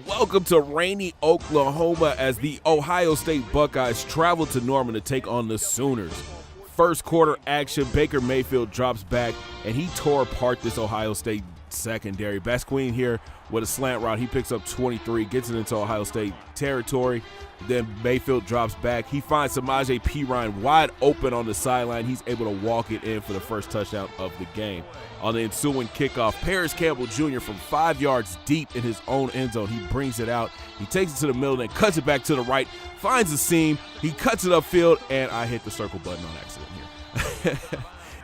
Welcome to rainy Oklahoma as the Ohio State Buckeyes travel to Norman to take on the Sooners. First quarter action, Baker Mayfield drops back, and he tore apart this Ohio State secondary. Basquine here with a slant route. He picks up 23, gets it into Ohio State territory. Then Mayfield drops back. He finds Samaje Perine wide open on the sideline. He's able to walk it in for the first touchdown of the game. On the ensuing kickoff, Paris Campbell Jr. from 5 yards deep in his own end zone. He brings it out. He takes it to the middle, then cuts it back to the right, finds the seam. He cuts it upfield, and I hit the circle button on accident here.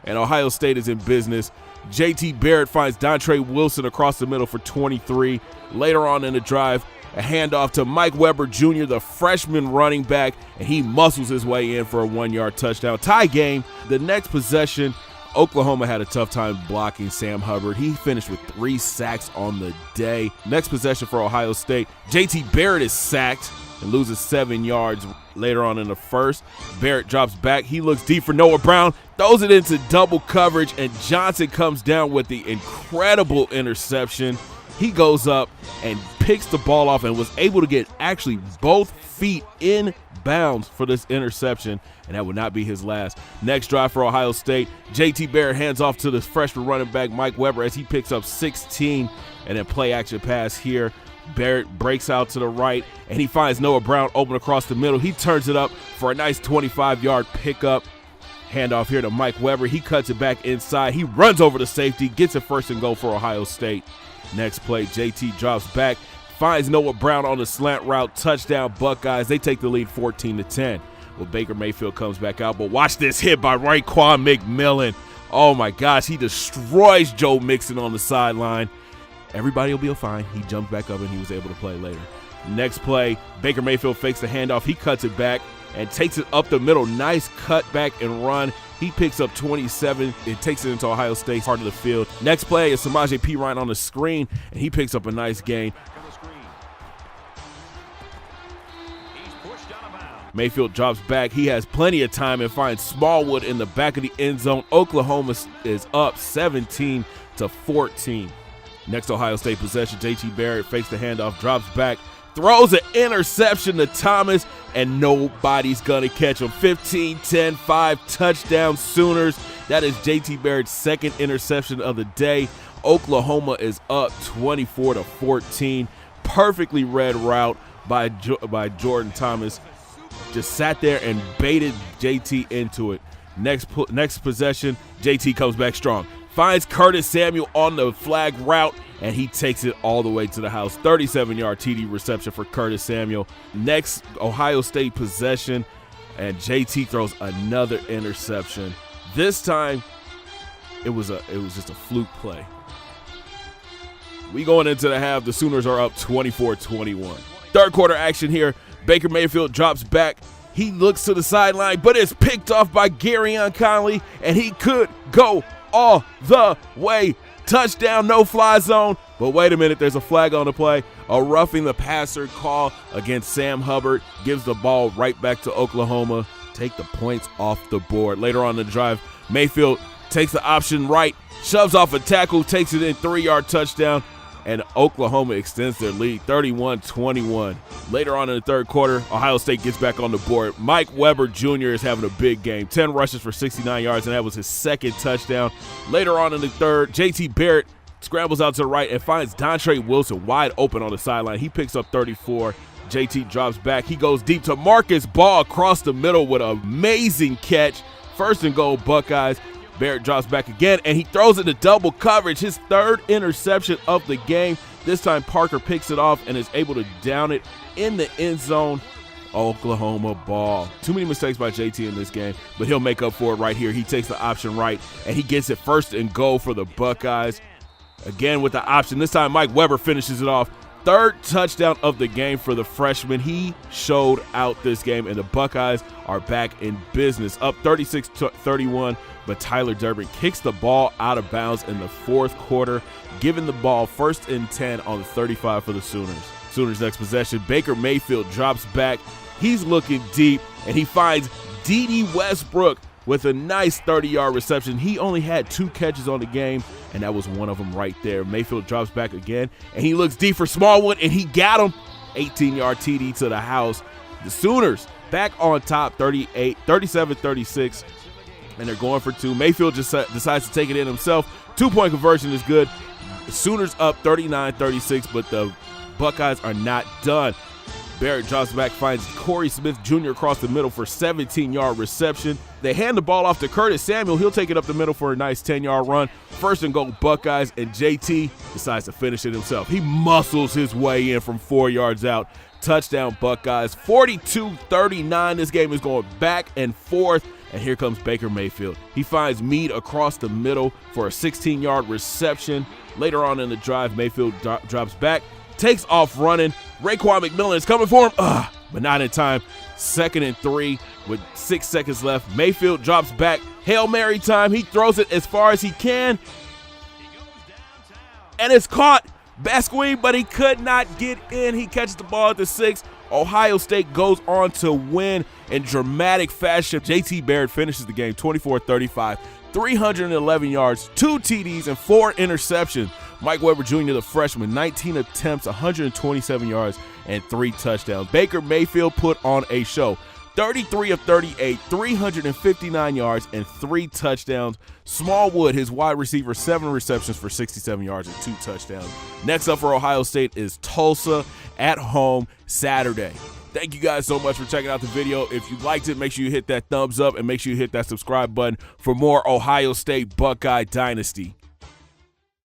And Ohio State is in business. JT Barrett finds Dontre Wilson across the middle for 23. Later on in the drive, a handoff to Mike Weber Jr., the freshman running back, and he muscles his way in for a 1-yard touchdown. Tie game. The next possession, Oklahoma had a tough time blocking Sam Hubbard. He finished with 3 sacks on the day. Next possession for Ohio State, JT Barrett is sacked and loses 7 yards later on in the first. Barrett drops back. He looks deep for Noah Brown, throws it into double coverage, and Johnson comes down with the incredible interception. He goes up and picks the ball off and was able to get actually both feet in bounds for this interception, and that would not be his last. Next drive for Ohio State, JT Barrett hands off to the freshman running back Mike Weber as he picks up 16, and then play action pass here. Barrett breaks out to the right, and he finds Noah Brown open across the middle. He turns it up for a nice 25-yard pickup. Handoff here to Mike Weber. He cuts it back inside. He runs over the safety, gets a first and goal for Ohio State. Next play, JT drops back, finds Noah Brown on the slant route, touchdown Buckeyes. They take the lead 14-10. Well, Baker Mayfield comes back out, but watch this hit by Raekwon McMillan. Oh my gosh, he destroys Joe Mixon on the sideline. Everybody will be fine. He jumped back up and he was able to play later. Next play, Baker Mayfield fakes the handoff. He cuts it back and takes it up the middle. Nice cut back and run. He picks up 27 and takes it into Ohio State's part of the field. Next play is Samaje Perine on the screen, and he picks up a nice gain. Mayfield drops back. He has plenty of time and finds Smallwood in the back of the end zone. Oklahoma is up 17-14. Next Ohio State possession, JT Barrett fakes the handoff, drops back, throws an interception to Thomas, and nobody's going to catch him. 15-10-5 touchdown Sooners. That is JT Barrett's second interception of the day. Oklahoma is up 24-14. Perfectly read route by Jordan Thomas. Just sat there and baited JT into it. Next possession, JT comes back strong. Finds Curtis Samuel on the flag route, and he takes it all the way to the house. 37-yard TD reception for Curtis Samuel. Next Ohio State possession, and JT throws another interception. This time, it was just a fluke play. We going into the half. The Sooners are up 24-21. Third quarter action here. Baker Mayfield drops back. He looks to the sideline, but it's picked off by Garyon Conley, and he could go all the way. Touchdown, no fly zone. But wait a minute, there's a flag on the play. A roughing the passer call against Sam Hubbard gives the ball right back to Oklahoma. Take the points off the board. Later on in the drive, Mayfield takes the option right, shoves off a tackle, takes it in, 3-yard touchdown, and Oklahoma extends their lead 31-21. Later on in the third quarter, Ohio State gets back on the board. Mike Weber Jr. is having a big game. 10 rushes for 69 yards, and that was his second touchdown. Later on in the third, JT Barrett scrambles out to the right and finds Dontre Wilson wide open on the sideline. He picks up 34. JT drops back. He goes deep to Marcus Ball across the middle with an amazing catch. First and goal, Buckeyes. Barrett drops back again, and he throws it to double coverage. His third interception of the game. This time Parker picks it off and is able to down it in the end zone. Oklahoma ball. Too many mistakes by JT in this game, but he'll make up for it right here. He takes the option right, and he gets it first and goal for the Buckeyes. Again with the option. This time Mike Weber finishes it off. Third touchdown of the game for the freshman. He showed out this game, and the Buckeyes are back in business. Up 36-31, but Tyler Durbin kicks the ball out of bounds in the fourth quarter, giving the ball 1st and 10 on the 35 for the Sooners. Sooners next possession, Baker Mayfield drops back. He's looking deep, and he finds D.D. Westbrook with a nice 30-yard reception. He only had 2 catches on the game, and that was one of them right there. Mayfield drops back again, and he looks deep for Smallwood, and he got him. 18-yard TD to the house. The Sooners back on top, 37-36, and they're going for 2. Mayfield just decides to take it in himself. 2-point conversion is good. The Sooners up 39-36, but the Buckeyes are not done. Barrett drops back, finds Corey Smith Jr. across the middle for 17-yard reception. They hand the ball off to Curtis Samuel. He'll take it up the middle for a nice 10-yard run. First and goal Buckeyes, and JT decides to finish it himself. He muscles his way in from 4 yards out. Touchdown Buckeyes, 42-39. This game is going back and forth, and here comes Baker Mayfield. He finds Meade across the middle for a 16-yard reception. Later on in the drive, Mayfield drops back, takes off running. Raekwon McMillan is coming for him, but not in time. 2nd and 3 with 6 seconds left. Mayfield drops back. Hail Mary time. He throws it as far as he can, and it's caught. Basquine, but he could not get in. He catches the ball at the 6. Ohio State goes on to win in dramatic fashion. JT Barrett finishes the game 24-35, 311 yards, 2 TDs, and 4 interceptions. Mike Weber Jr., the freshman, 19 attempts, 127 yards, and 3 touchdowns. Baker Mayfield put on a show. 33 of 38, 359 yards, and 3 touchdowns. Smallwood, his wide receiver, 7 receptions for 67 yards and 2 touchdowns. Next up for Ohio State is Tulsa at home Saturday. Thank you guys so much for checking out the video. If you liked it, make sure you hit that thumbs up and make sure you hit that subscribe button for more Ohio State Buckeye Dynasty.